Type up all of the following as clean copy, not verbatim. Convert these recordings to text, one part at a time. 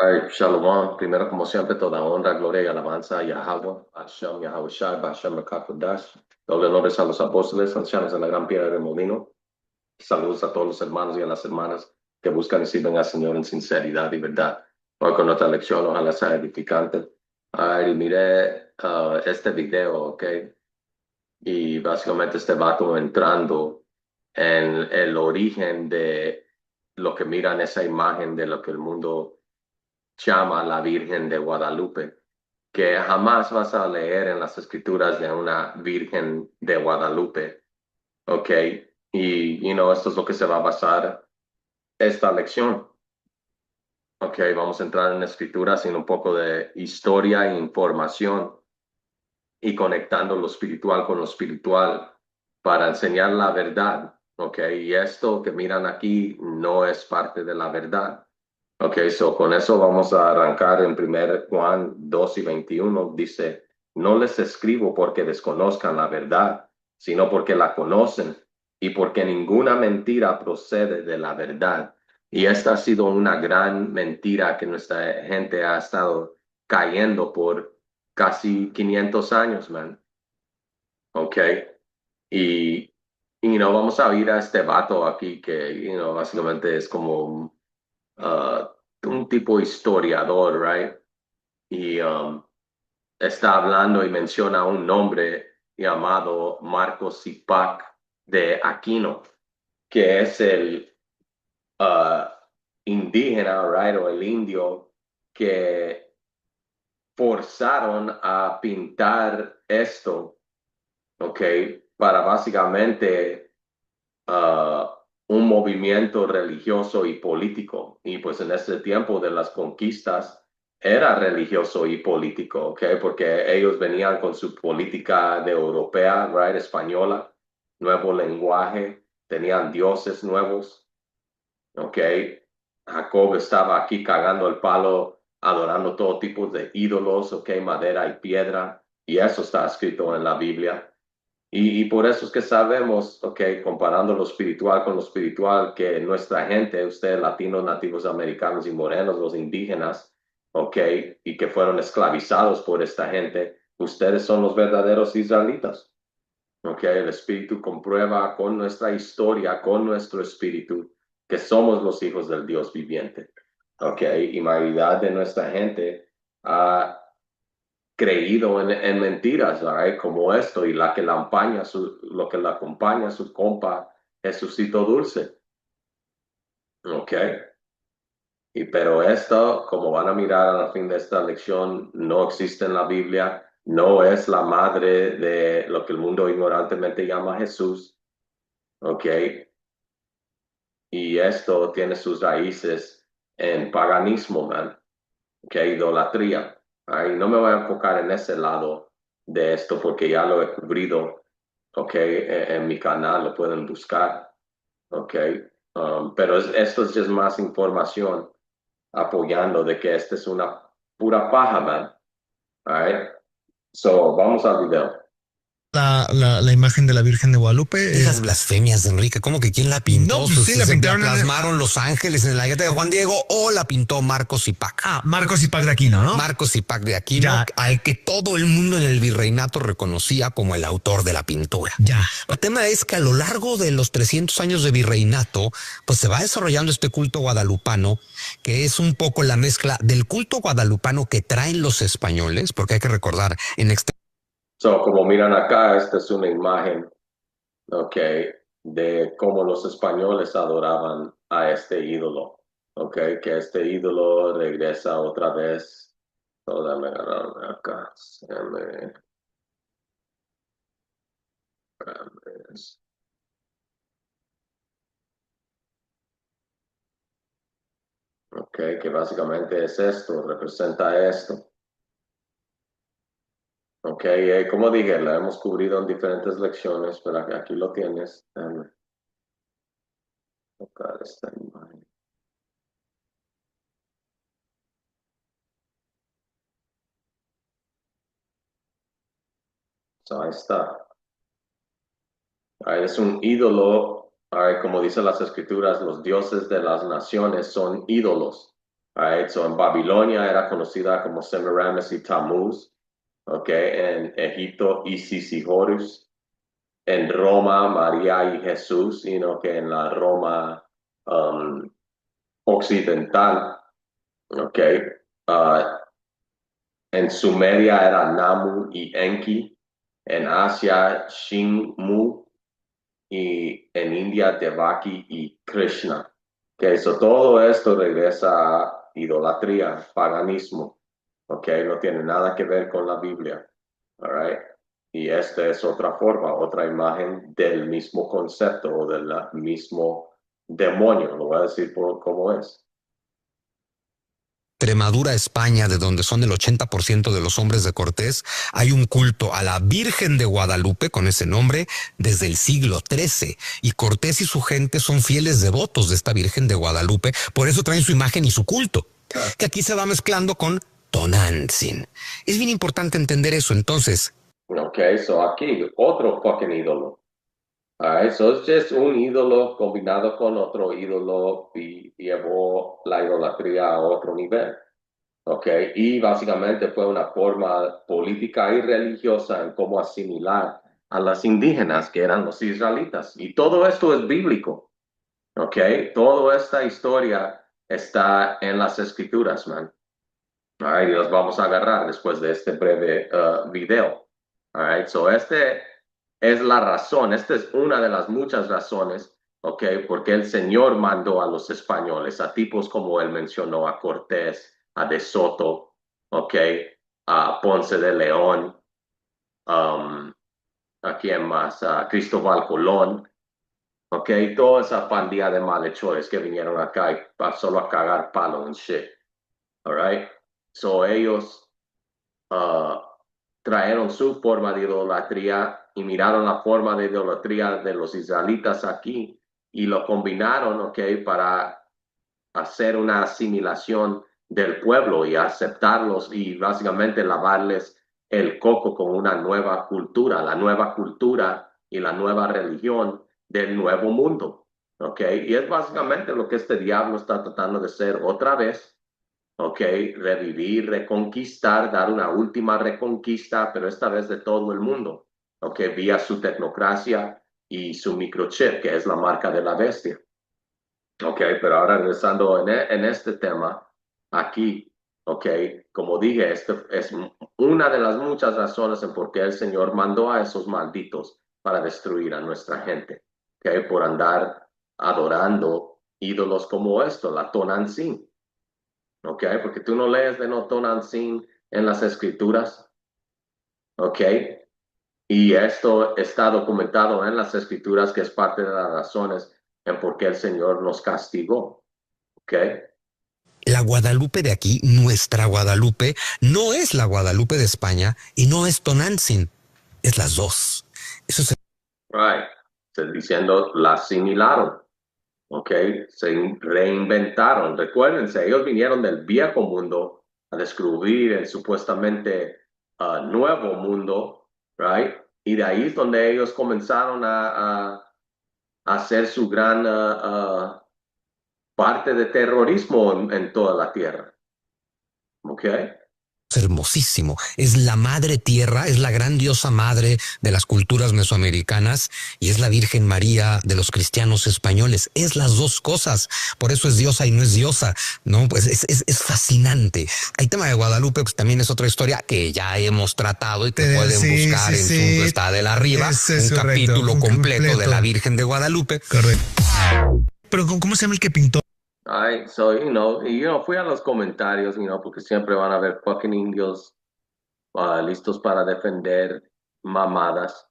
Ay, Shalom, primero como siempre, toda honra, gloria y alabanza a Yahweh, Hashem, Yahweh Shai, Hashem Mekakodash. Doble honores a los apóstoles, ancianos de la gran piedra del molino. Saludos a todos los hermanos y a las hermanas que buscan y sirven al Señor en sinceridad y verdad. Hoy con otra lección, ojalá sea edificante. Ay, miré este video, ¿ok? Y básicamente este vato entrando en el origen de lo que miran esa imagen de lo que el mundo llama la Virgen de Guadalupe, que jamás vas a leer en las escrituras de una Virgen de Guadalupe, ¿ok? Y, esto es lo que se va a basar esta lección, ¿ok? Vamos a entrar en escrituras y en un poco de historia e información y conectando lo espiritual con lo espiritual para enseñar la verdad, ¿ok? Y esto que miran aquí no es parte de la verdad. Ok, so con eso vamos a arrancar en 1 Juan 2:21. Dice, no les escribo porque desconozcan la verdad, sino porque la conocen y porque ninguna mentira procede de la verdad. Y esta ha sido una gran mentira que nuestra gente ha estado cayendo por casi 500 años, man. Ok, y, vamos a ir a este vato aquí que, básicamente es como un tipo historiador, right? Y está hablando y menciona un nombre llamado Marcos Zipac de Aquino, que es el uh, indígena, right? O el indio que forzaron a pintar esto, ¿ok? Para básicamente uh, un movimiento religioso y político. Y pues en ese tiempo de las conquistas era religioso y político, ¿ok? Porque ellos venían con su política de europea, right, española, nuevo lenguaje, tenían dioses nuevos, ¿ok? Jacob estaba aquí cagando el palo, adorando todo tipo de ídolos, ¿ok? Madera y piedra, y eso está escrito en la Biblia. Y por eso es que sabemos, ok, comparando lo espiritual con lo espiritual, que nuestra gente, ustedes latinos, nativos americanos y morenos, los indígenas, ok, y que fueron esclavizados por esta gente, ustedes son los verdaderos israelitas. Ok, el espíritu comprueba con nuestra historia, con nuestro espíritu, que somos los hijos del Dios viviente. Ok, y mayoría de nuestra gente ha creído en mentiras, right? Como esto, y la que la acompaña, lo que la acompaña su compa Jesucito Dulce, ¿ok? Y pero esto, como van a mirar al fin de esta lección, no existe en la Biblia, no es la madre de lo que el mundo ignorantemente llama Jesús, ¿ok? Y esto tiene sus raíces en paganismo, man, ¿ok? Idolatría. Ahí no me voy a enfocar en ese lado de esto porque ya lo he cubrido, ok, en mi canal lo pueden buscar, ok. Pero esto es just más información apoyando de que esta es una pura paja, man. All right? So, vamos al video. La imagen de la Virgen de Guadalupe. Esas blasfemias, Enrique, ¿cómo que quién la pintó? No, pues sí, la Se pintaron plasmaron los ángeles en la gueta de Juan Diego o la pintó Marcos Zipac. Marcos Zipac de Aquino, ¿no? Marcos Zipac de Aquino, Ya. al que todo el mundo en el virreinato reconocía como el autor de la pintura. Ya. El tema es que a lo largo de los 300 años de virreinato, pues se va desarrollando este culto guadalupano, que es un poco la mezcla del culto guadalupano que traen los españoles, porque hay que recordar, So, como miran acá, esta es una imagen, ok, de cómo los españoles adoraban a este ídolo, ok, que este ídolo regresa otra vez. So, dame agarrar acá. Dame. Ok, que básicamente es esto, representa esto. Ok, como dije, la hemos cubrido en diferentes lecciones, pero aquí lo tienes. Déjame tocar esta imagen. So, ahí está. Ahí es un ídolo. Ahí, como dicen las escrituras, los dioses de las naciones son ídolos. All right, so en Babilonia era conocida como Semiramis y Tammuz. Okay, en Egipto Isis y Horus. En Roma María y Jesús, que en la Roma um, occidental. Okay. Uh, en Sumeria era Namu y Enki. En Asia Shinmu. Y en India Devaki y Krishna. Que so todo esto regresa a idolatría, paganismo. Ok, no tiene nada que ver con la Biblia. All right. Y esta es otra forma, otra imagen del mismo concepto o del mismo demonio. Lo voy a decir por cómo es. Extremadura, España, de donde son el 80% de los hombres de Cortés, hay un culto a la Virgen de Guadalupe con ese nombre desde el siglo XIII. Y Cortés y su gente son fieles devotos de esta Virgen de Guadalupe, por eso traen su imagen y su culto, que aquí se va mezclando con Tonantzin. Es bien importante entender eso, entonces. Ok, so aquí otro fucking ídolo. So es just un ídolo combinado con otro ídolo y llevó la idolatría a otro nivel. Okay, y básicamente fue una forma política y religiosa en cómo asimilar a las indígenas que eran los israelitas. Y todo esto es bíblico. Okay, toda esta historia está en las escrituras, man. All right, y los vamos a agarrar después de este breve video. All right, so este es la razón, esta es una de las muchas razones, porque el Señor mandó a los españoles, a tipos como él mencionó, a Cortés, a De Soto, a Ponce de León, a quién más, a Cristóbal Colón, toda esa pandilla de malhechores que vinieron acá y solo a cagar palo en shit, all right, so ellos trajeron su forma de idolatría y miraron la forma de idolatría de los israelitas aquí y lo combinaron, para hacer una asimilación del pueblo y aceptarlos y básicamente lavarles el coco con una nueva cultura, la nueva cultura y la nueva religión del nuevo mundo, y es básicamente lo que este diablo está tratando de hacer otra vez. Revivir, reconquistar, dar una última reconquista, pero esta vez de todo el mundo, vía su tecnocracia y su microchip, que es la marca de la bestia. Pero ahora regresando en este tema, aquí, como dije, esto es una de las muchas razones en por qué el Señor mandó a esos malditos para destruir a nuestra gente, por andar adorando ídolos como esto, la Tonantzin. Porque tú no lees de Tonantzin en las escrituras, y esto está documentado en las escrituras que es parte de las razones en por qué el Señor nos castigó, La Guadalupe de aquí, nuestra Guadalupe, no es la Guadalupe de España y no es Tonantzin, es las dos. Eso es Right. Estoy diciendo, la asimilaron. Se reinventaron. Recuérdense, ellos vinieron del viejo mundo a descubrir el supuestamente nuevo mundo, right? Y de ahí es donde ellos comenzaron a hacer su gran parte de terrorismo en toda la tierra. hermosísimo. Es la madre tierra, es la gran diosa madre de las culturas mesoamericanas y es la Virgen María de los cristianos españoles. Es las dos cosas. Por eso es diosa y no es diosa, ¿no? Pues es fascinante. El tema de Guadalupe pues también es otra historia que ya hemos tratado y que pueden buscar en su está de la arriba, un capítulo completo de la Virgen de Guadalupe. Correcto. Pero ¿cómo se llama el que pintó? So, fui a los comentarios, porque siempre van a haber fucking indios listos para defender mamadas,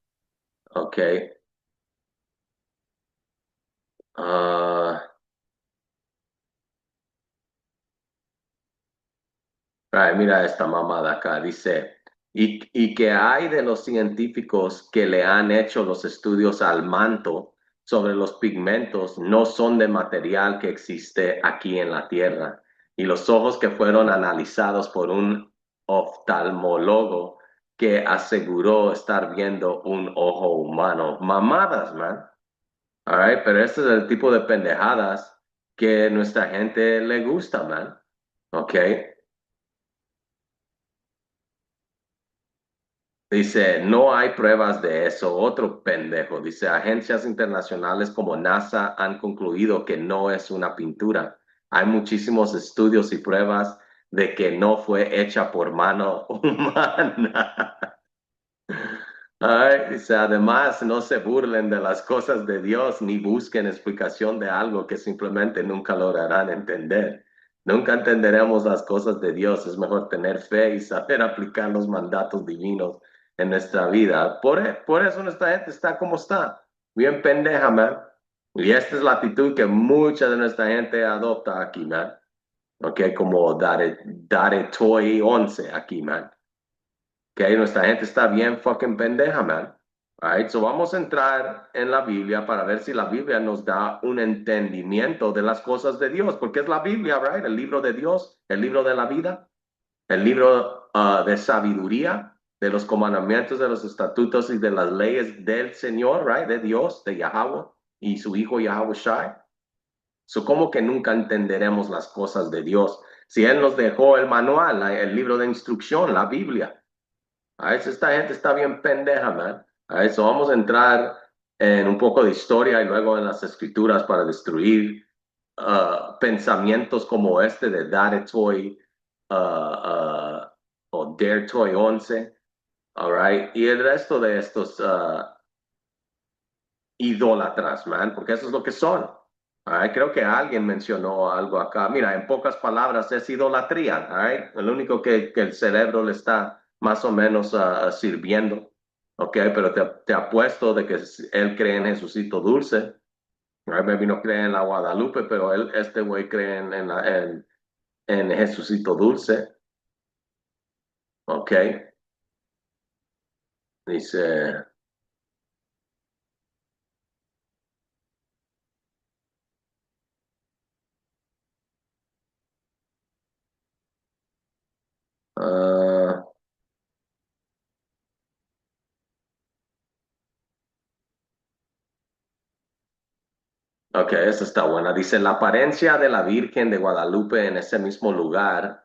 mira esta mamada acá, dice, y que hay de los científicos que le han hecho los estudios al manto sobre los pigmentos no son de material que existe aquí en la Tierra. Y los ojos que fueron analizados por un oftalmólogo que aseguró estar viendo un ojo humano. Mamadas, man. All right, pero este es el tipo de pendejadas que nuestra gente le gusta, man. ¿Ok? Dice, no hay pruebas de eso. Otro pendejo. Dice, agencias internacionales como NASA han concluido que no es una pintura. Hay muchísimos estudios y pruebas de que no fue hecha por mano humana. Ay, dice, además, no se burlen de las cosas de Dios ni busquen explicación de algo que simplemente nunca lograrán entender. Nunca entenderemos las cosas de Dios. Es mejor tener fe y saber aplicar los mandatos divinos en nuestra vida. Por eso nuestra gente está como está, bien pendeja, man. Y esta es la actitud que mucha de nuestra gente adopta aquí, man. Ok, como Dare Toy 11 aquí, man. Que nuestra gente está bien fucking pendeja, man. Alright, so vamos a entrar en la Biblia para ver si la Biblia nos da un entendimiento de las cosas de Dios, porque es la Biblia, right? El libro de Dios, el libro de la vida, el libro de sabiduría, de los comandamientos, de los estatutos y de las leyes del Señor, right? De Dios, de Yahweh y su hijo Yahweh Shai. So, ¿cómo que nunca entenderemos las cosas de Dios? Si Él nos dejó el manual, el libro de instrucción, la Biblia. A veces esta gente está bien pendeja, man. A eso vamos a entrar en un poco de historia y luego en las escrituras para destruir pensamientos como este de Dare Toy o Dare Toy 11, all right? Y el resto de estos idólatras, man, porque eso es lo que son. All right? Creo que alguien mencionó algo acá. Mira, en pocas palabras es idolatría. All right? El único que el cerebro le está más o menos sirviendo. Ok, pero te apuesto de que él cree en Jesucito Dulce. All right? Maybe no cree en la Guadalupe, pero este güey cree en Jesucito Dulce. Ok, dice. ah, Ok, esta está buena. Dice, la apariencia de la Virgen de Guadalupe en ese mismo lugar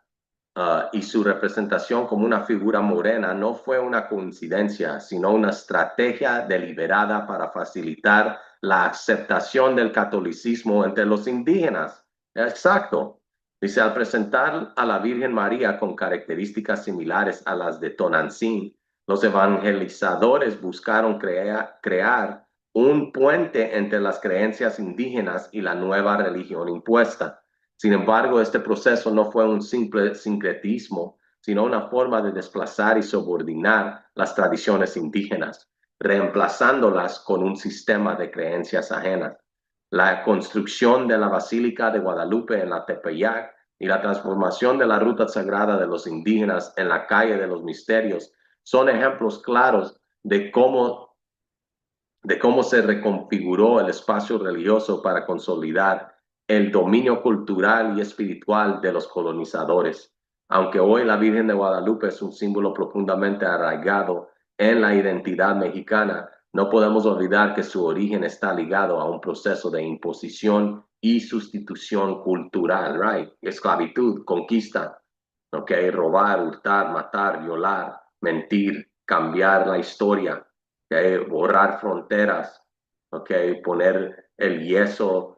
y su representación como una figura morena no fue una coincidencia, sino una estrategia deliberada para facilitar la aceptación del catolicismo entre los indígenas. Exacto. Dice, al presentar a la Virgen María con características similares a las de Tonantzin, los evangelizadores buscaron crear un puente entre las creencias indígenas y la nueva religión impuesta. Sin embargo, este proceso no fue un simple sincretismo, sino una forma de desplazar y subordinar las tradiciones indígenas, reemplazándolas con un sistema de creencias ajenas. La construcción de la Basílica de Guadalupe en la Tepeyac y la transformación de la ruta sagrada de los indígenas en la calle de los Misterios son ejemplos claros de cómo se reconfiguró el espacio religioso para consolidar el dominio cultural y espiritual de los colonizadores. Aunque hoy la Virgen de Guadalupe es un símbolo profundamente arraigado en la identidad mexicana, no podemos olvidar que su origen está ligado a un proceso de imposición y sustitución cultural, right? Esclavitud, conquista, okay? Robar, hurtar, matar, violar, mentir, cambiar la historia, borrar fronteras, okay, poner el yeso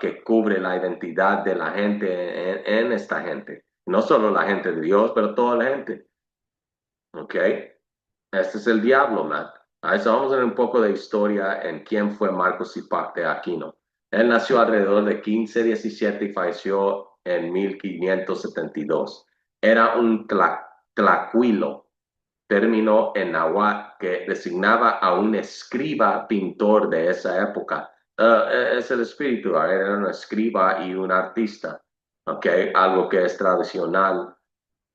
que cubre la identidad de la gente en esta gente. No solo la gente de Dios, pero toda la gente. Okay. Este es el diablo, man. A eso vamos a ver un poco de historia en quién fue Marcos Zipac de Aquino. Él nació alrededor de 1517 y falleció en 1572. Era un tlacuilo, término en náhuatl que designaba a un escriba pintor de esa época. Es el espíritu, era un escriba y un artista, okay? Algo que es tradicional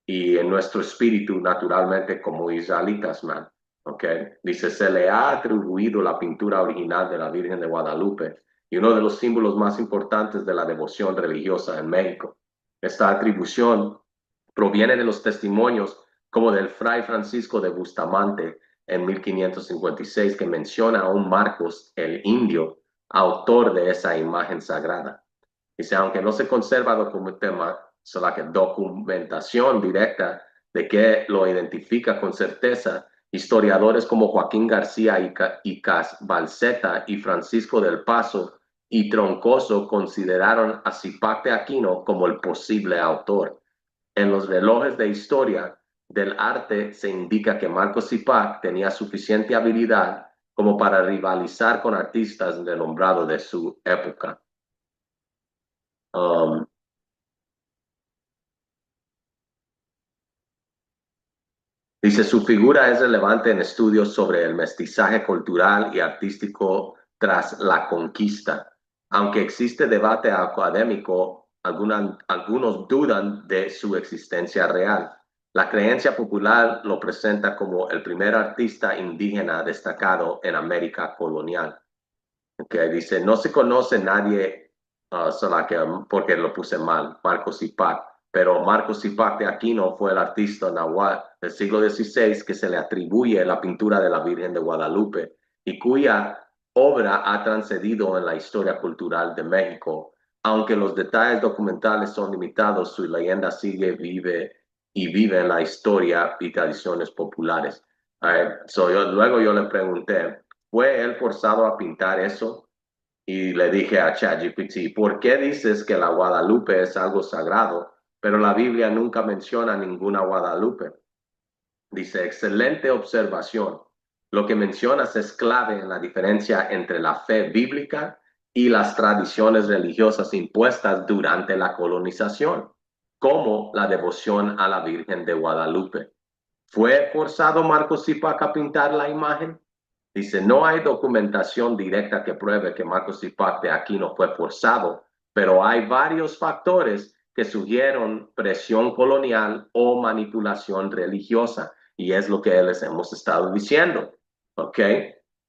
y en nuestro espíritu naturalmente como israelitas, man. Okay. Dice, se le ha atribuido la pintura original de la Virgen de Guadalupe y uno de los símbolos más importantes de la devoción religiosa en México. Esta atribución proviene de los testimonios como del fray Francisco de Bustamante en 1556 que menciona a un Marcos el indio, autor de esa imagen sagrada. Dice, aunque no se conserva documentación directa de que lo identifica con certeza. Historiadores como Joaquín García y Balseta y Francisco del Paso y Troncoso consideraron a Zipac de Aquino como el posible autor. En los relojes de historia del arte se indica que Marco Zipac tenía suficiente habilidad como para rivalizar con artistas renombrados de su época. Dice, su figura es relevante en estudios sobre el mestizaje cultural y artístico tras la conquista. Aunque existe debate académico, algunos dudan de su existencia real. La creencia popular lo presenta como el primer artista indígena destacado en América colonial. Okay, dice, no se conoce nadie, porque lo puse mal, Marco Zipac, pero Marco Zipac de Aquino fue el artista nahuatl del siglo XVI que se le atribuye la pintura de la Virgen de Guadalupe y cuya obra ha trascendido en la historia cultural de México. Aunque los detalles documentales son limitados, su leyenda vive en la historia y tradiciones populares. Luego yo le pregunté, ¿fue él forzado a pintar eso? Y le dije a ChatGPT, ¿por qué dices que la Guadalupe es algo sagrado, pero la Biblia nunca menciona ninguna Guadalupe? Dice, excelente observación. Lo que mencionas es clave en la diferencia entre la fe bíblica y las tradiciones religiosas impuestas durante la colonización, como la devoción a la Virgen de Guadalupe. ¿Fue forzado Marco Zipac a pintar la imagen? Dice, no hay documentación directa que pruebe que Marco Zipac de Aquino fue forzado, pero hay varios factores que sugieren presión colonial o manipulación religiosa. Y es lo que les hemos estado diciendo. ¿Ok?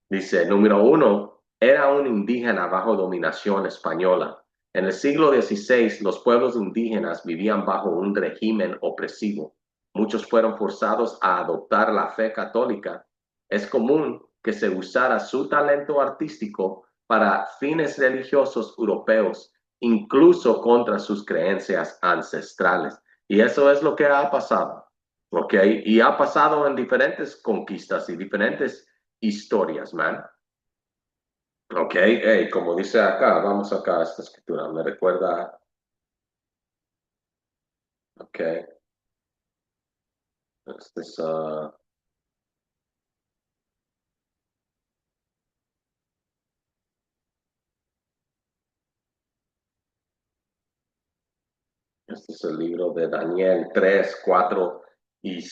Dice, número 1, era un indígena bajo dominación española. En el siglo XVI, los pueblos indígenas vivían bajo un régimen opresivo. Muchos fueron forzados a adoptar la fe católica. Es común que se usara su talento artístico para fines religiosos europeos, incluso contra sus creencias ancestrales. Y eso es lo que ha pasado, ¿ok? Y ha pasado en diferentes conquistas y diferentes historias, man. Ok, hey, como dice acá, vamos acá a esta escritura, me recuerda, ok, este es, este es el libro de Daniel 3, 4 y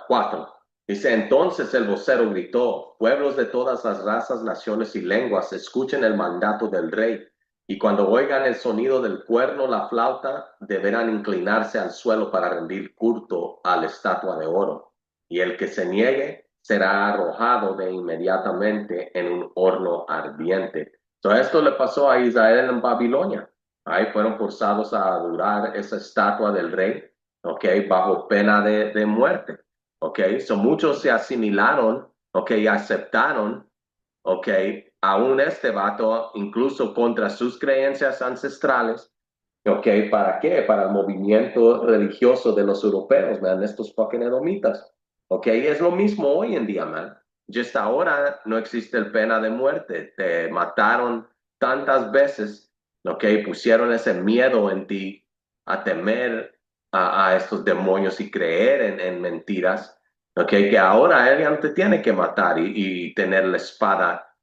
4. Dice, entonces el vocero gritó, pueblos de todas las razas, naciones y lenguas, escuchen el mandato del rey. Y cuando oigan el sonido del cuerno, la flauta, deberán inclinarse al suelo para rendir culto a la estatua de oro. Y el que se niegue será arrojado de inmediatamente en un horno ardiente. Entonces, esto le pasó a Israel en Babilonia. Ahí fueron forzados a adorar esa estatua del rey, ¿ok? Bajo pena de muerte, ¿ok? Muchos se asimilaron, ¿ok? Y aceptaron, ¿ok? Aún este vato, incluso contra sus creencias ancestrales, ¿ok? ¿Para qué? Para el movimiento religioso de los europeos, man, estos fucking edomitas, ¿ok? Es lo mismo hoy en día, man. Just ahora no existe el pena de muerte. Te mataron tantas veces, ¿ok? Pusieron ese miedo en ti a temer a estos demonios y creer en mentiras, ¿ok? Que ahora él ya no te tiene que matar y tener la espada,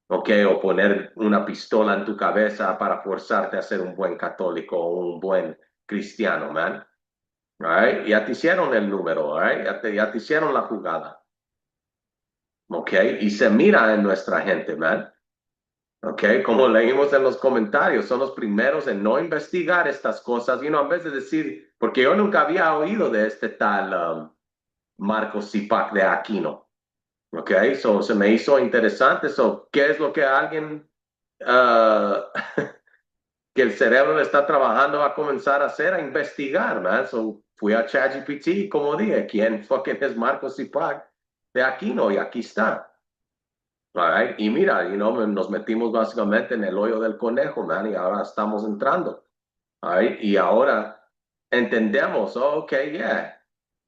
¿ok? O poner una pistola en tu cabeza para forzarte a ser un buen católico o un buen cristiano, man. Right? Ya te hicieron el número, right? Ya te hicieron la jugada, ¿ok? Y se mira en nuestra gente, man. ¿Ok? Como leímos en los comentarios, son los primeros en no investigar estas cosas, en vez de decir, porque yo nunca había oído de este tal Marco Zipac de Aquino. ¿Ok? Se me hizo interesante. ¿Qué es lo que alguien uh, que el cerebro le está trabajando a comenzar a hacer? A investigar, man. Fui a ChatGPT, como dije, ¿quién fucking es Marco Zipac de Aquino? Y aquí está. Right? Y mira, nos metimos básicamente en el hoyo del conejo, man, y ahora estamos entrando. Right? Y ahora entendemos, oh, ok, yeah,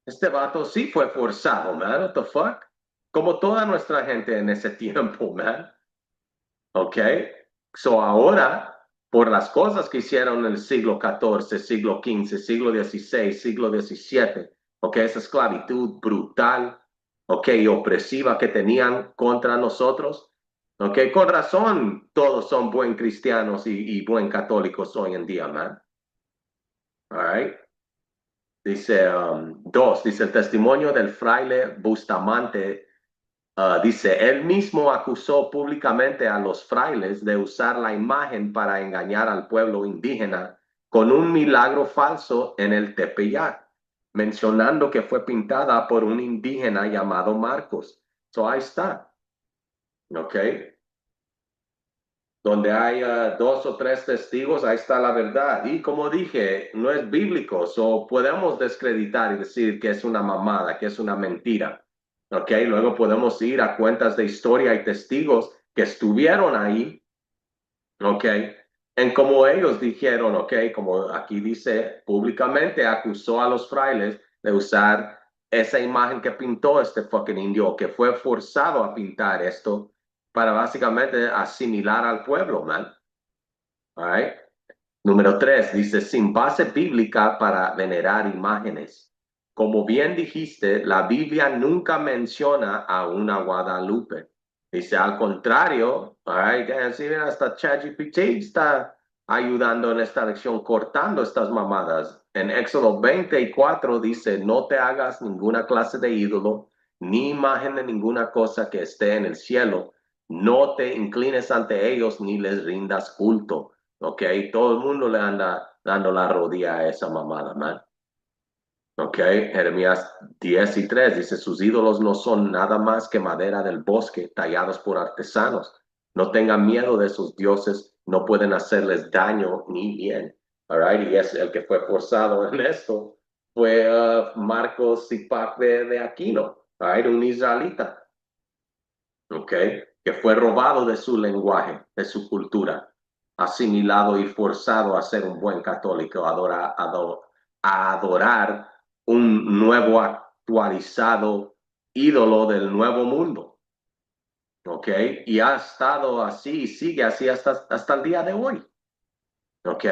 este vato sí fue forzado, man, what the fuck? Como toda nuestra gente en ese tiempo, man, ok. So ahora, por las cosas que hicieron en el siglo XIV, siglo XV, siglo XVI, siglo XVII, ok, esa esclavitud brutal, ok, y opresiva que tenían contra nosotros, ok, con razón todos son buen cristianos y buen católicos hoy en día, man. All right. Dice, dice el testimonio del fraile Bustamante. Dice, él mismo acusó públicamente a los frailes de usar la imagen para engañar al pueblo indígena con un milagro falso en el Tepeyac, mencionando que fue pintada por un indígena llamado Marcos. So ahí está, ¿ok? Donde hay dos o tres testigos, ahí está la verdad. Y como dije, no es bíblico, so podemos descreditar y decir que es una mamada, que es una mentira. ¿Ok? Luego podemos ir a cuentas de historia y testigos que estuvieron ahí, ¿ok? En como ellos dijeron, ¿ok? Como aquí dice, públicamente acusó a los frailes de usar esa imagen que pintó este fucking indio, que fue forzado a pintar esto para básicamente asimilar al pueblo, man. All right. Número 3, dice, sin base bíblica para venerar imágenes. Como bien dijiste, la Biblia nunca menciona a una Guadalupe. Dice, al contrario, all right, sí, mira, hasta ChatGPT está ayudando en esta lección, cortando estas mamadas. En Éxodo 24 dice, no te hagas ninguna clase de ídolo, ni imagen de ninguna cosa que esté en el cielo. No te inclines ante ellos, ni les rindas culto. Ok, todo el mundo le anda dando la rodilla a esa mamada, man. Ok, Jeremías 10:3 dice, sus ídolos no son nada más que madera del bosque tallados por artesanos. No tengan miedo de sus dioses, no pueden hacerles daño ni bien. All right, y es el que fue forzado en esto fue Marcos Zipac de Aquino, all right, un israelita, ok, que fue robado de su lenguaje, de su cultura, asimilado y forzado a ser un buen católico, a adorar un nuevo actualizado ídolo del nuevo mundo, ok, y ha estado así y sigue así hasta el día de hoy, ok.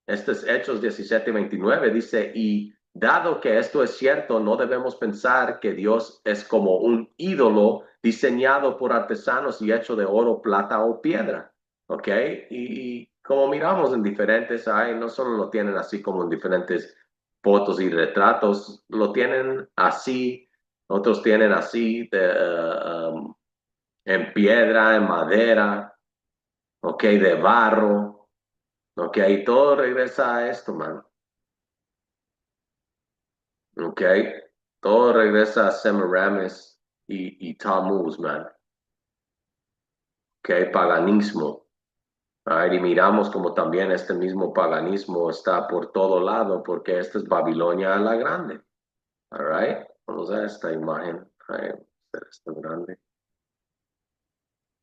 Estos Hechos 17:29 dice, y dado que esto es cierto, no debemos pensar que Dios es como un ídolo diseñado por artesanos y hecho de oro, plata o piedra. ¿Ok? Y como miramos en diferentes, hay, no solo lo tienen así como en diferentes fotos y retratos, lo tienen así, otros tienen así en piedra, en madera, ¿ok? De barro, ¿ok? Y todo regresa a esto, man. ¿Ok? Todo regresa a Semiramis y Tammuz, man. ¿Ok? Paganismo. Right? Y miramos como también este mismo paganismo está por todo lado, porque esta es Babilonia la Grande. All right? Vamos a esta imagen. Right? Esta grande.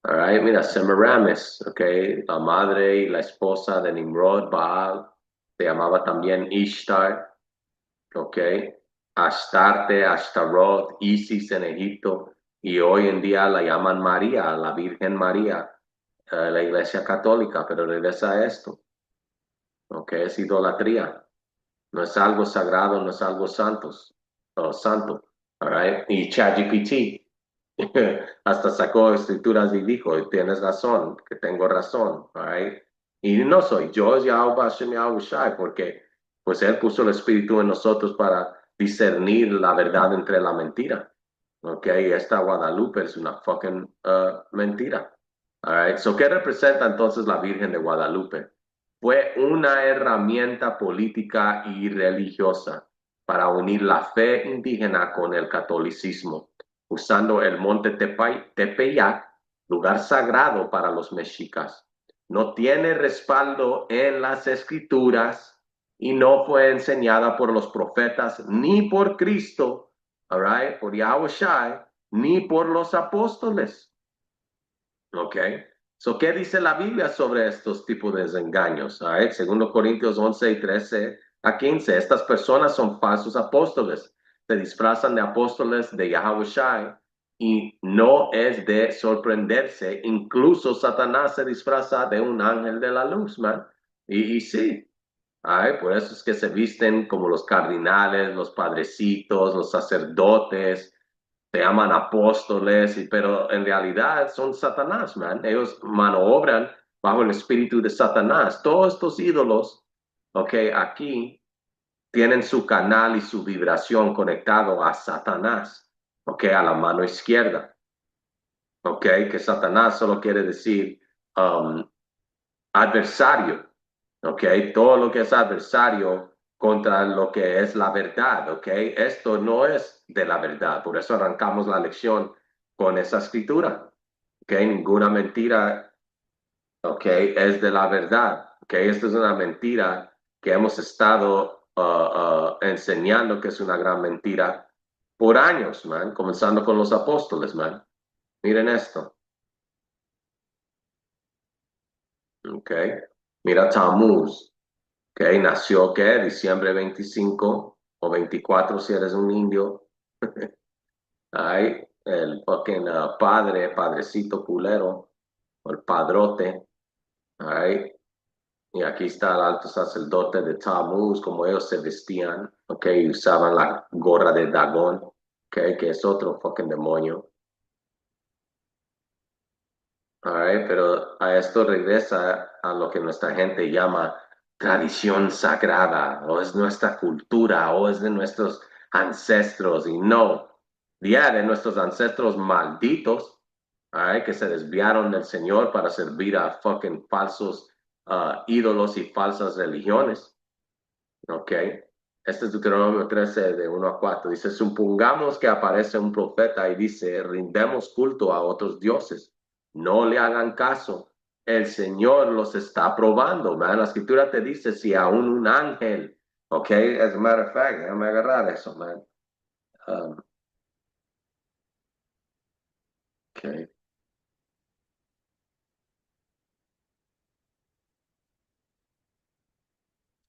All right? Mira, Semiramis, ¿ok? La madre y la esposa de Nimrod, Baal, se llamaba también Ishtar, ¿ok? Astarte, Ashtaroth, Isis en Egipto, y hoy en día la llaman María, la Virgen María, la Iglesia Católica, pero regresa a esto, ¿ok? Es idolatría, no es algo sagrado, no es algo santo, all right? Y ChatGPT hasta sacó escrituras y dijo, tienes razón, que tengo razón, all right? Y no soy yo, es Yahweh Hashem Yahweh Shai, porque pues Él puso el Espíritu en nosotros para discernir la verdad entre la mentira. Ok, esta Guadalupe es una fucking mentira. All right, so ¿qué representa entonces la Virgen de Guadalupe? Fue una herramienta política y religiosa para unir la fe indígena con el catolicismo, usando el monte Tepeyac, lugar sagrado para los mexicas. No tiene respaldo en las escrituras y no fue enseñada por los profetas ni por Cristo, all right, por Yahweh Shai, ni por los apóstoles. Ok. So, ¿qué dice la Biblia sobre estos tipos de engaños? All right? Segundo Corintios 11:13 a 15. Estas personas son falsos apóstoles. Se disfrazan de apóstoles de Yahweh Shai y no es de sorprenderse. Incluso Satanás se disfraza de un ángel de la luz, man. Y sí, ay, por eso es que se visten como los cardinales, los padrecitos, los sacerdotes, se llaman apóstoles, pero en realidad son Satanás, man. Ellos manobran bajo el espíritu de Satanás. Todos estos ídolos, ok, aquí tienen su canal y su vibración conectado a Satanás, ok, a la mano izquierda, ok, que Satanás solo quiere decir um, adversario, ok, todo lo que es adversario contra lo que es la verdad, ok, esto no es de la verdad, por eso arrancamos la lección con esa escritura, ok, ninguna mentira, ok, es de la verdad, ok, esto es una mentira que hemos estado enseñando que es una gran mentira por años, man, comenzando con los apóstoles, man, miren esto, ok, mira Tammuz. Que nació, ¿qué? Diciembre 25 o 24 si eres un indio. Ay, el fucking padre, padrecito culero, o el padrote. Ay, y aquí está el alto sacerdote de Tammuz, como ellos se vestían, ok, y usaban la gorra de Dagón, ok, que es otro fucking demonio. Ay, pero a esto regresa a lo que nuestra gente llama tradición sagrada, o es nuestra cultura, o es de nuestros ancestros, y no, ya de nuestros ancestros malditos, ay, que se desviaron del Señor para servir a fucking falsos ídolos y falsas religiones, ok. Este es Deuteronomio 13, de 1 a 4. Dice, supongamos que aparece un profeta y dice, rindemos culto a otros dioses. No le hagan caso. El Señor los está probando, man. La escritura te dice, si aún un ángel, ok, as a matter of fact, déjame agarrar eso, man. Um, ok,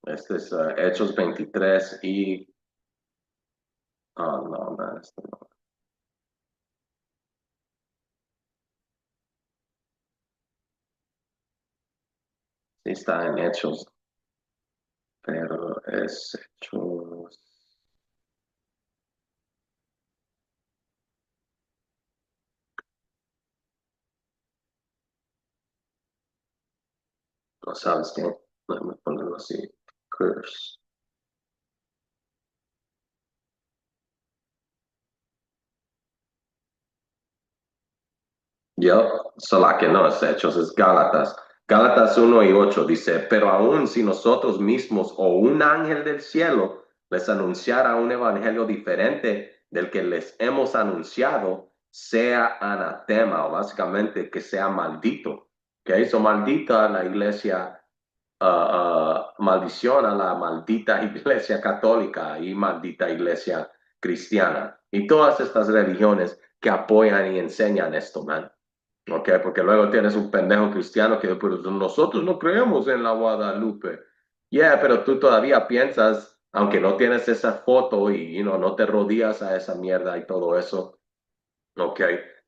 este es Hechos 23 y, oh no, man, esto no. Sí está en Hechos, pero es Hechos. No sabes qué, déjame ponerlo así. Curse. Yo, solo que no es Hechos, es Gálatas. Gálatas 1 y 8 dice, pero aún si nosotros mismos o un ángel del cielo les anunciara un evangelio diferente del que les hemos anunciado, sea anatema, o básicamente que sea maldito. Que hizo maldita la iglesia, maldición a la maldita iglesia católica y maldita iglesia cristiana. Y todas estas religiones que apoyan y enseñan esto, man. Ok, porque luego tienes un pendejo cristiano que pues, nosotros no creemos en la Guadalupe. Yeah, pero tú todavía piensas, aunque no tienes esa foto y no te rodillas a esa mierda y todo eso, ok,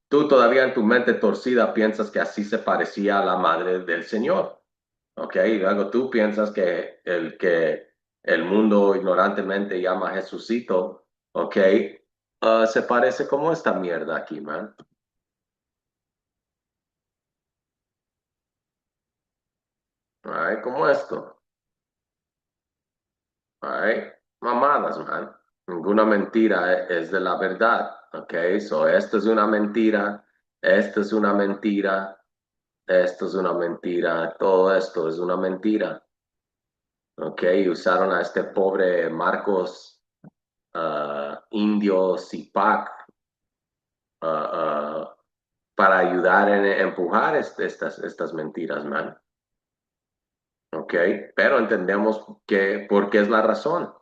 tú todavía en tu mente torcida piensas que así se parecía a la madre del Señor. Ok, y luego tú piensas que el mundo ignorantemente llama Jesucito, ok, se parece como esta mierda aquí, man. Ay, como esto. Ay, mamadas, man. Ninguna mentira es de la verdad. Ok, so esto es una mentira, esto es una mentira, esto es una mentira, todo esto es una mentira. Ok, usaron a este pobre Marcos Indio Zipac para ayudar en empujar estas mentiras, man. Ok, pero entendemos que por qué es la razón.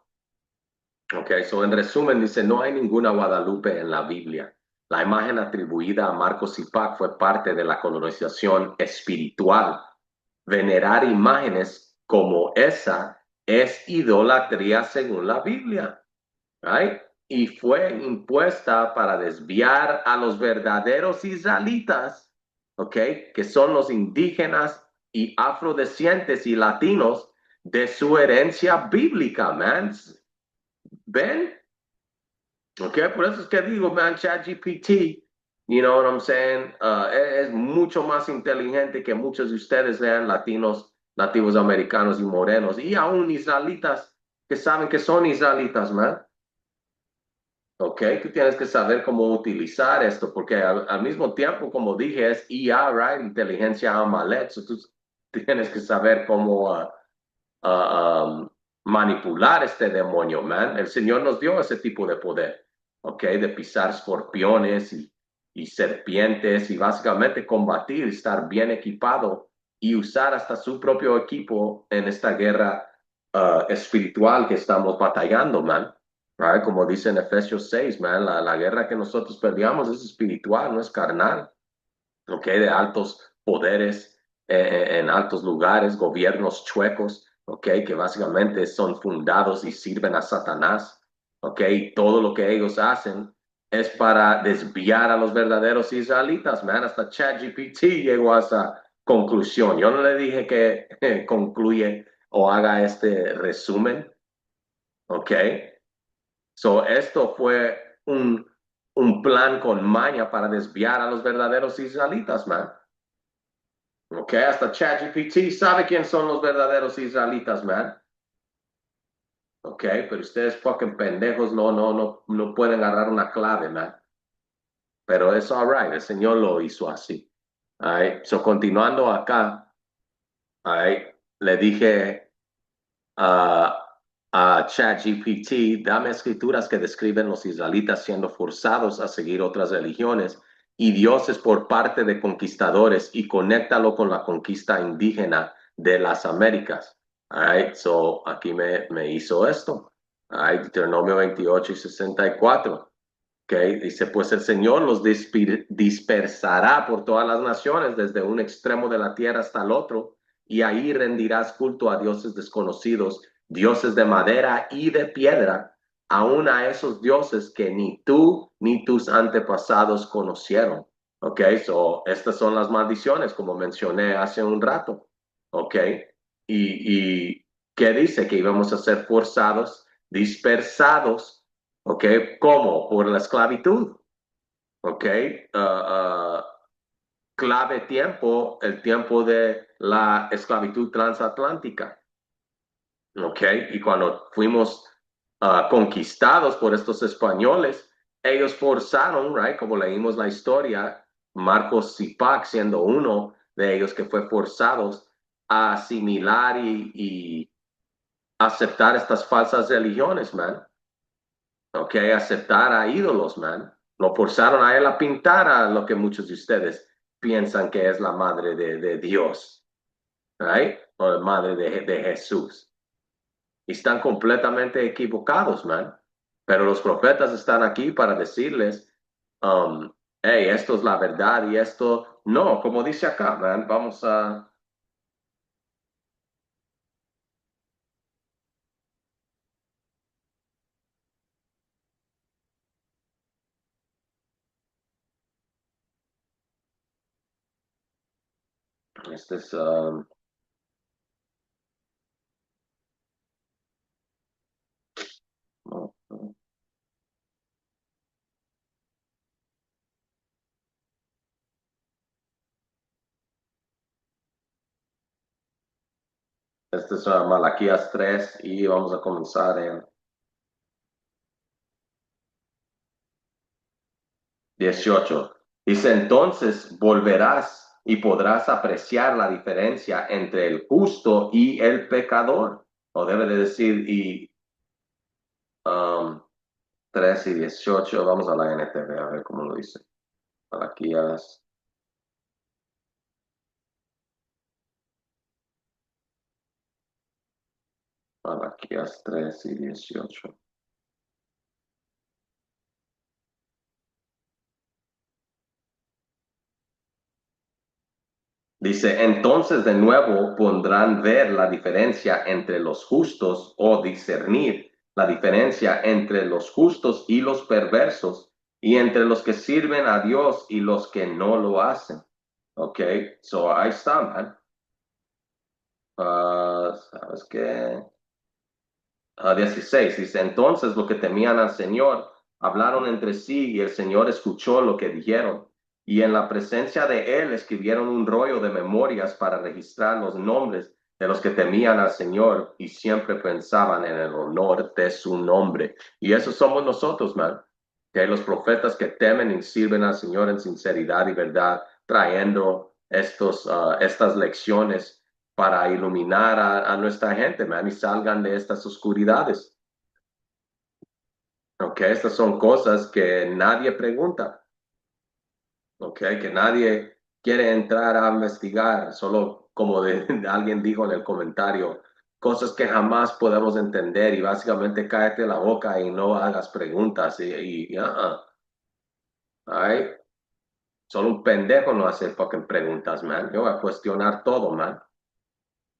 Ok, so en resumen dice, no hay ninguna Guadalupe en la Biblia. La imagen atribuida a Marcos Zipac fue parte de la colonización espiritual. Venerar imágenes como esa es idolatría según la Biblia, right? Y fue impuesta para desviar a los verdaderos israelitas, ¿ok? Que son los indígenas y afrodescendientes y latinos de su herencia bíblica, man. ¿Ven? ¿Ok? Por eso es que digo, man, ChatGPT, you know what I'm saying? Es mucho más inteligente que muchos de ustedes sean latinos, nativos americanos y morenos, y aún israelitas que saben que son israelitas, man. Ok, tú tienes que saber cómo utilizar esto, porque al mismo tiempo, como dije, es IA, right? Inteligencia Amalek. So tú tienes que saber cómo manipular este demonio, man. El Señor nos dio ese tipo de poder, ok, de pisar escorpiones y serpientes y básicamente combatir, estar bien equipado y usar hasta su propio equipo en esta guerra espiritual que estamos batallando, man. Right? Como dice en Efesios 6, man, la guerra que nosotros peleamos es espiritual, no es carnal, ok, de altos poderes en altos lugares, gobiernos chuecos, ok, que básicamente son fundados y sirven a Satanás, ok, y todo lo que ellos hacen es para desviar a los verdaderos israelitas, man, hasta ChatGPT llegó a esa conclusión. Yo no le dije que concluye o haga este resumen, ok. So, esto fue un plan con maña para desviar a los verdaderos israelitas, man. Ok, hasta ChatGPT sabe quién son los verdaderos israelitas, man. Ok, pero ustedes fucking pendejos no pueden agarrar una clave, man. Pero es alright, el Señor lo hizo así. Alright, so continuando acá, alright, le dije a ChatGPT, dame escrituras que describen los israelitas siendo forzados a seguir otras religiones y dioses por parte de conquistadores y conéctalo con la conquista indígena de las Américas. All right, so aquí me hizo esto. All right, Deuteronomio 28 y 64. Okay, dice, pues el Señor los dispersará por todas las naciones, desde un extremo de la tierra hasta el otro, y ahí rendirás culto a dioses desconocidos, dioses de madera y de piedra, aún a esos dioses que ni tú ni tus antepasados conocieron. Ok, so estas son las maldiciones, como mencioné hace un rato. Ok, y ¿qué dice? Que íbamos a ser forzados, dispersados. ¿Ok? ¿Cómo? Por la esclavitud. ¿Ok? Uh, clave tiempo, el tiempo de la esclavitud transatlántica. ¿Ok? Y cuando fuimos conquistados por estos españoles, ellos forzaron, right? Como leímos la historia, Marcos Zipac siendo uno de ellos que fue forzados a asimilar y aceptar estas falsas religiones, man. Ok, aceptar a ídolos, man. Lo forzaron a él a pintar a lo que muchos de ustedes piensan que es la madre de Dios, right? O la madre de Jesús. Y están completamente equivocados, man. Pero los profetas están aquí para decirles, hey, esto es la verdad y esto no, como dice acá, man. Vamos a... Este es... este es Malaquías 3 y vamos a comenzar en 18. Dice, entonces volverás y podrás apreciar la diferencia entre el justo y el pecador. O debe de decir, y 3 y 18, vamos a la NTV a ver cómo lo dice. Malaquías, Malaquías 3 y 18. Dice, entonces de nuevo podrán ver la diferencia entre los justos o discernir la diferencia entre los justos y los perversos y entre los que sirven a Dios y los que no lo hacen. Ok, so ahí está, man. ¿Sabes qué? 16 dice, entonces los que temían al Señor hablaron entre sí y el Señor escuchó lo que dijeron. Y en la presencia de él escribieron un rollo de memorias para registrar los nombres de los que temían al Señor y siempre pensaban en el honor de su nombre. Y eso somos nosotros, man. Que los profetas que temen y sirven al Señor en sinceridad y verdad, trayendo estas lecciones para iluminar a nuestra gente, man, y salgan de estas oscuridades. Ok, estas son cosas que nadie pregunta, ok, que nadie quiere entrar a investigar, solo como alguien dijo en el comentario, cosas que jamás podemos entender y básicamente cállate la boca y no hagas preguntas ay, solo un pendejo no hace fucking preguntas, man. Yo voy a cuestionar todo, man.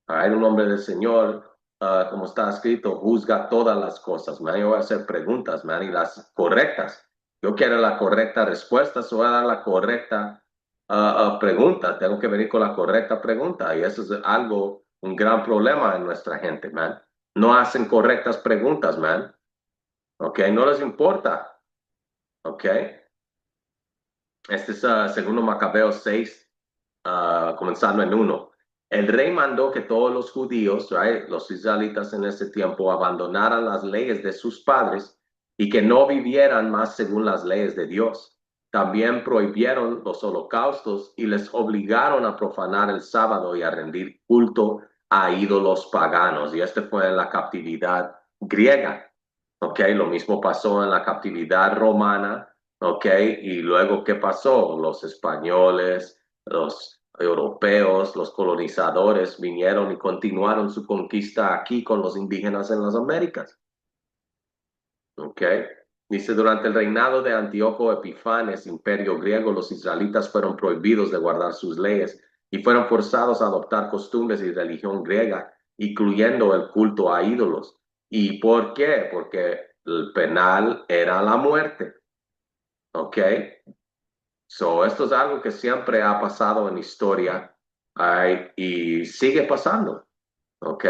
Hay un hombre del Señor, como está escrito, juzga todas las cosas, man. Yo voy a hacer preguntas, man, y las correctas. Yo quiero la correcta respuesta, so voy a dar la correcta pregunta. Tengo que venir con la correcta pregunta. Y eso es algo, un gran problema en nuestra gente, man. No hacen correctas preguntas, man. Ok, no les importa. Ok. Este es segundo Macabeo 6, comenzando en 1. El rey mandó que todos los judíos, right, los israelitas en ese tiempo, abandonaran las leyes de sus padres y que no vivieran más según las leyes de Dios. También prohibieron los holocaustos y les obligaron a profanar el sábado y a rendir culto a ídolos paganos. Y este fue en la captividad griega. Ok, lo mismo pasó en la captividad romana. Ok, y luego, ¿qué pasó? Los españoles, los europeos, los colonizadores vinieron y continuaron su conquista aquí con los indígenas en las Américas. Ok, dice, durante el reinado de Antíoco Epifanes, imperio griego, los israelitas fueron prohibidos de guardar sus leyes y fueron forzados a adoptar costumbres y religión griega, incluyendo el culto a ídolos. ¿Y por qué? Porque el penal era la muerte. Ok, so, esto es algo que siempre ha pasado en historia, y sigue pasando, ¿ok?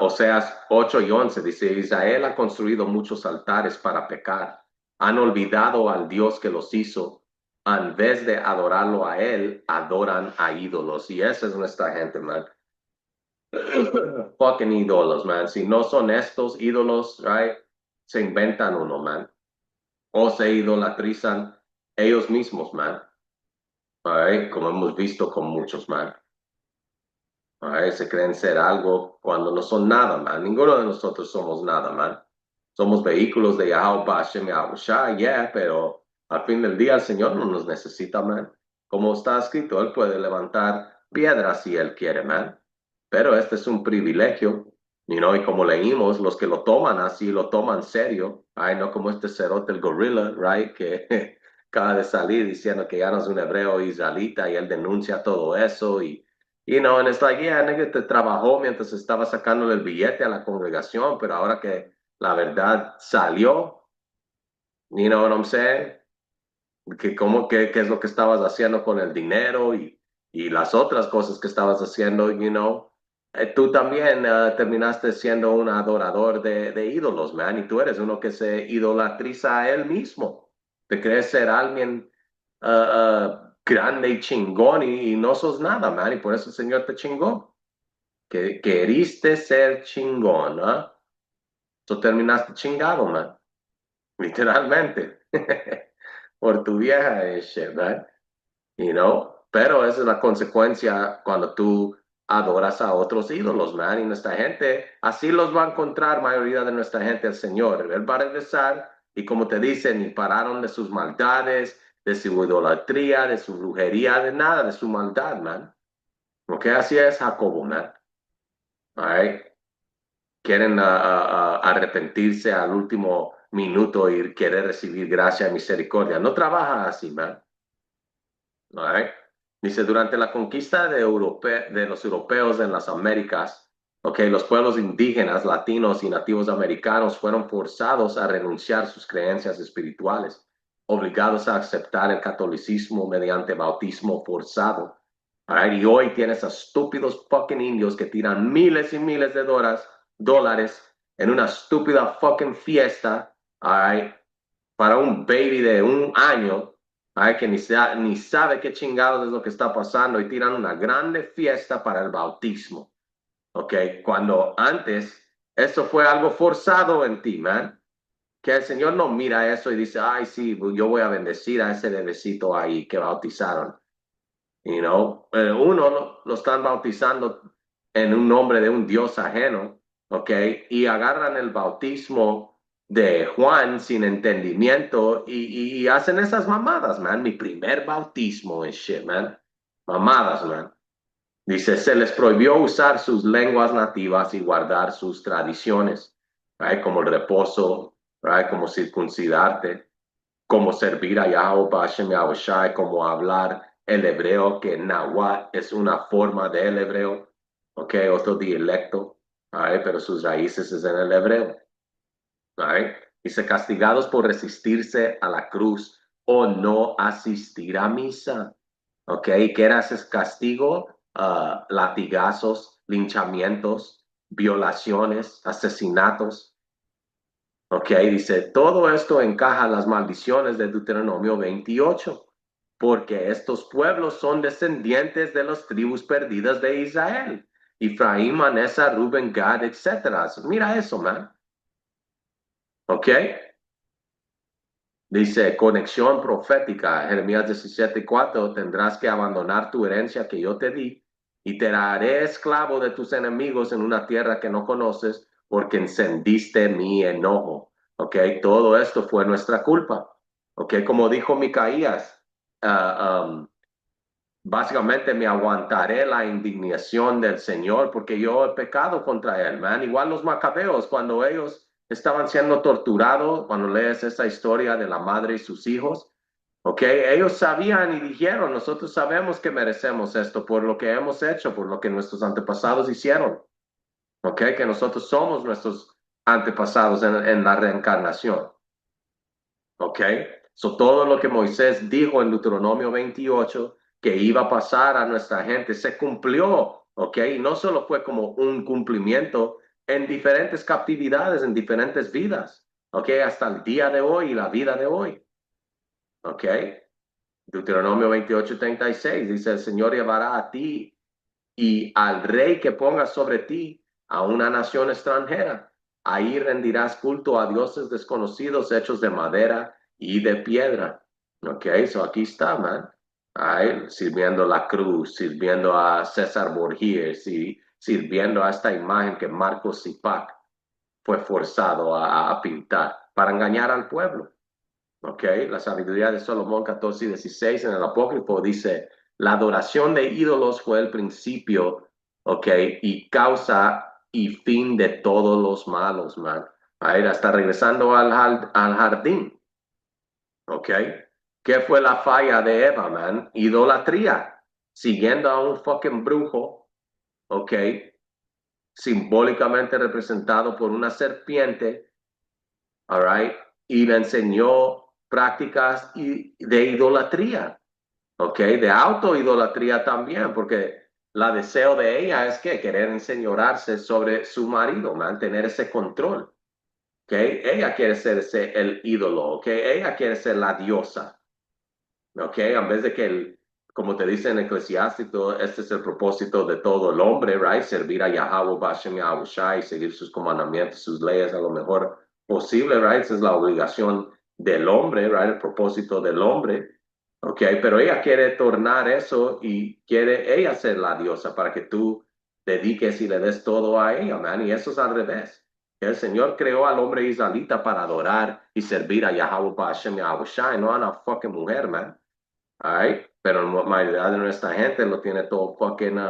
Oseas 8 y 11 dice, Israel ha construido muchos altares para pecar, han olvidado al Dios que los hizo, en vez de adorarlo a él, adoran a ídolos, y esa es nuestra gente, man. Fucking ídolos, man. Si no son estos ídolos, right, se inventan uno, man, o se idolatrizan ellos mismos, man. Alright, como hemos visto con muchos, man. Alright, se creen ser algo cuando no son nada, man. Ninguno de nosotros somos nada, man. Somos vehículos de Yahweh Hashem Yahushua, yeah, pero al fin del día el Señor no nos necesita, man. Como está escrito, Él puede levantar piedras si Él quiere, man. Pero este es un privilegio, y como leímos, los que lo toman así, lo toman serio. Ay, no como este cerote, el gorila, right, que acaba de salir diciendo que ya no es un hebreo israelita y él denuncia todo eso and it's like, yeah, nigga, te trabajó mientras estaba sacándole el billete a la congregación, pero ahora que la verdad salió, you know what I'm saying? ¿Qué es lo que estabas haciendo con el dinero y las otras cosas que estabas haciendo, tú también terminaste siendo un adorador de ídolos, man, y tú eres uno que se idolatriza a él mismo. Te crees ser alguien grande y chingón y no sos nada, man, y por eso el Señor te chingó. Que queriste ser chingón, ¿no? Tú terminaste chingado, man, literalmente, por tu vieja shit, man. Pero esa es la consecuencia cuando tú adoras a otros ídolos, man, y nuestra gente, así los va a encontrar mayoría de nuestra gente el Señor. Él va a regresar y como te dicen, y pararon de sus maldades, de su idolatría, de su brujería, de nada, de su maldad, man. Porque así es Jacobo, man. All right? Quieren arrepentirse al último minuto y querer recibir gracia y misericordia. No trabaja así, man. All right. Dice, durante la conquista de los europeos en las Américas, los pueblos indígenas, latinos y nativos americanos fueron forzados a renunciar a sus creencias espirituales, obligados a aceptar el catolicismo mediante bautismo forzado. All right. Y hoy tienes a estúpidos fucking indios que tiran miles y miles de dólares en una estúpida fucking fiesta, all right, para un baby de 1 año. Ay, que ni sabe qué chingados es lo que está pasando y tiran una grande fiesta para el bautismo. ¿Ok? Cuando antes eso fue algo forzado en ti, man. Que el Señor no mira eso y dice, ay, sí, yo voy a bendecir a ese bebecito ahí que bautizaron. You know? Uno lo están bautizando en un nombre de un Dios ajeno, ¿ok? Y agarran el bautismo de Juan sin entendimiento y hacen esas mamadas, man. Mi primer bautismo en shit, man. Mamadas, man. Dice, se les prohibió usar sus lenguas nativas y guardar sus tradiciones, right? Como el reposo, right? Como circuncidarte, como servir a Yahweh Hashem Yahushai, como hablar el hebreo, que Nahuatl es una forma del hebreo, ok, otro dialecto, right? Pero sus raíces es en el hebreo. Right? Dice, castigados por resistirse a la cruz o no asistir a misa. Ok, ¿qué era ese castigo? Latigazos, linchamientos, violaciones, asesinatos. Ok, dice, todo esto encaja las maldiciones de Deuteronomio 28, porque estos pueblos son descendientes de las tribus perdidas de Israel. Efraín, Manesa, Rubén, Gad, etc. Mira eso, man. Ok. Dice, conexión profética, Jeremías 17:4, tendrás que abandonar tu herencia que yo te di y te haré esclavo de tus enemigos en una tierra que no conoces porque encendiste mi enojo. Ok, todo esto fue nuestra culpa. Ok, como dijo Micaías, básicamente me aguantaré la indignación del Señor porque yo he pecado contra él, man. Igual los macabeos, cuando ellos estaban siendo torturados, cuando lees esa historia de la madre y sus hijos, ok, ellos sabían y dijeron, nosotros sabemos que merecemos esto por lo que hemos hecho, por lo que nuestros antepasados hicieron, ok, que nosotros somos nuestros antepasados en la reencarnación, ok. So, todo lo que Moisés dijo en Deuteronomio 28 que iba a pasar a nuestra gente se cumplió, ok. Y no solo fue como un cumplimiento en diferentes captividades, en diferentes vidas, ok, hasta el día de hoy y la vida de hoy, ok. Deuteronomio 28:36 dice, el Señor llevará a ti y al rey que ponga sobre ti a una nación extranjera. Ahí rendirás culto a dioses desconocidos hechos de madera y de piedra. Ok, so aquí está, man. Ahí, sirviendo la cruz, sirviendo a César Borgias y sirviendo a esta imagen que Marcos Zipac fue forzado a pintar para engañar al pueblo. Ok, la sabiduría de Salomón 14:16 en el Apócrifo dice, la adoración de ídolos fue el principio, ok, y causa y fin de todos los malos, man. Ahí está regresando al jardín, ok. ¿Qué fue la falla de Eva, man? Idolatría, siguiendo a un fucking brujo, ok, simbólicamente representado por una serpiente, all right, y le enseñó prácticas de idolatría, ¿ok? De autoidolatría también, porque la deseo de ella es que querer enseñorarse sobre su marido, mantener ese control, ¿ok? Ella quiere ser el ídolo, ¿ok? Ella quiere ser la diosa, ¿ok? En vez de como te dice en Eclesiástico, este es el propósito de todo el hombre, right? Servir a Yahweh, Bashem, Yahushai, seguir sus comandamientos, sus leyes a lo mejor posible, right? Esa es la obligación del hombre, right? El propósito del hombre, ¿ok? Pero ella quiere tornar eso y quiere ella ser la diosa para que tú dediques y le des todo a ella, man. Y eso es al revés. El Señor creó al hombre israelita para adorar y servir a Yahweh, Bashem, Yahushai, no a una fucking mujer, man. All pero la mayoría de nuestra gente lo tiene todo fucking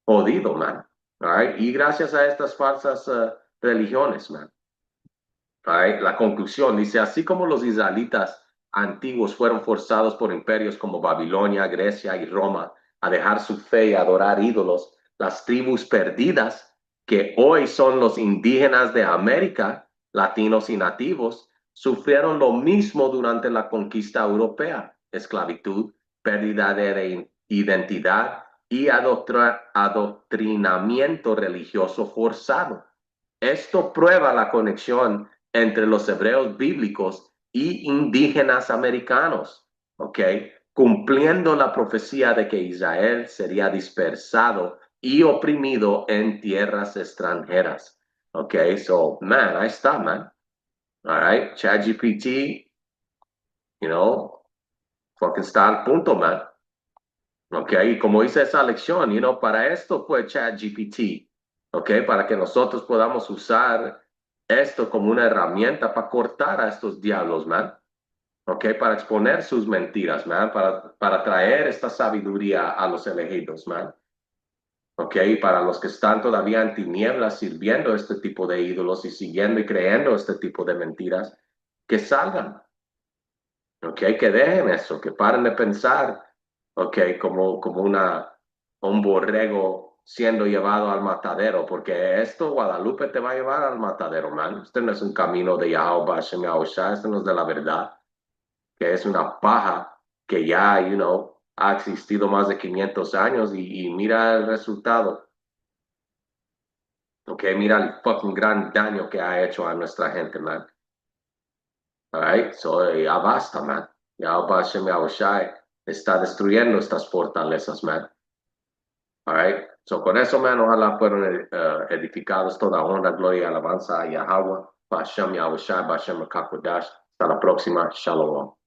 jodido, man. All y gracias a estas falsas religiones, man. All la conclusión dice, así como los israelitas antiguos fueron forzados por imperios como Babilonia, Grecia y Roma a dejar su fe y adorar ídolos, las tribus perdidas, que hoy son los indígenas de América, latinos y nativos, sufrieron lo mismo durante la conquista europea: esclavitud, pérdida de identidad y adoctrinamiento religioso forzado. Esto prueba la conexión entre los hebreos bíblicos y indígenas americanos, ¿ok? Cumpliendo la profecía de que Israel sería dispersado y oprimido en tierras extranjeras. ¿Ok? So, man, ahí está, man. All right, ChatGPT, fucking está al punto, man. ¿Ok? Y como hice esa lección, para esto fue ChatGPT. ¿Ok? Para que nosotros podamos usar esto como una herramienta para cortar a estos diablos, man. ¿Ok? Para exponer sus mentiras, man. Para traer esta sabiduría a los elegidos, man. ¿Ok? Para los que están todavía en tinieblas sirviendo este tipo de ídolos y siguiendo y creyendo este tipo de mentiras, que salgan. ¿Ok? Que dejen eso, que paren de pensar, ¿ok? Como un borrego siendo llevado al matadero, porque esto, Guadalupe, te va a llevar al matadero, man. Este no es un camino de Yahweh Hashem Yahushua, este no es de la verdad, que es una paja que ya, ha existido más de 500 años y mira el resultado. Ok, mira el fucking gran daño que ha hecho a nuestra gente, man. All right, so ya basta, man. Ya Hashem Yahushai está destruyendo estas fortalezas, man. All right, so con eso, man, ojalá fueron edificados toda honra, gloria y alabanza a Yahweh, Hashem Yahushai, Hashem Makakodash. Hasta la próxima, Shalom.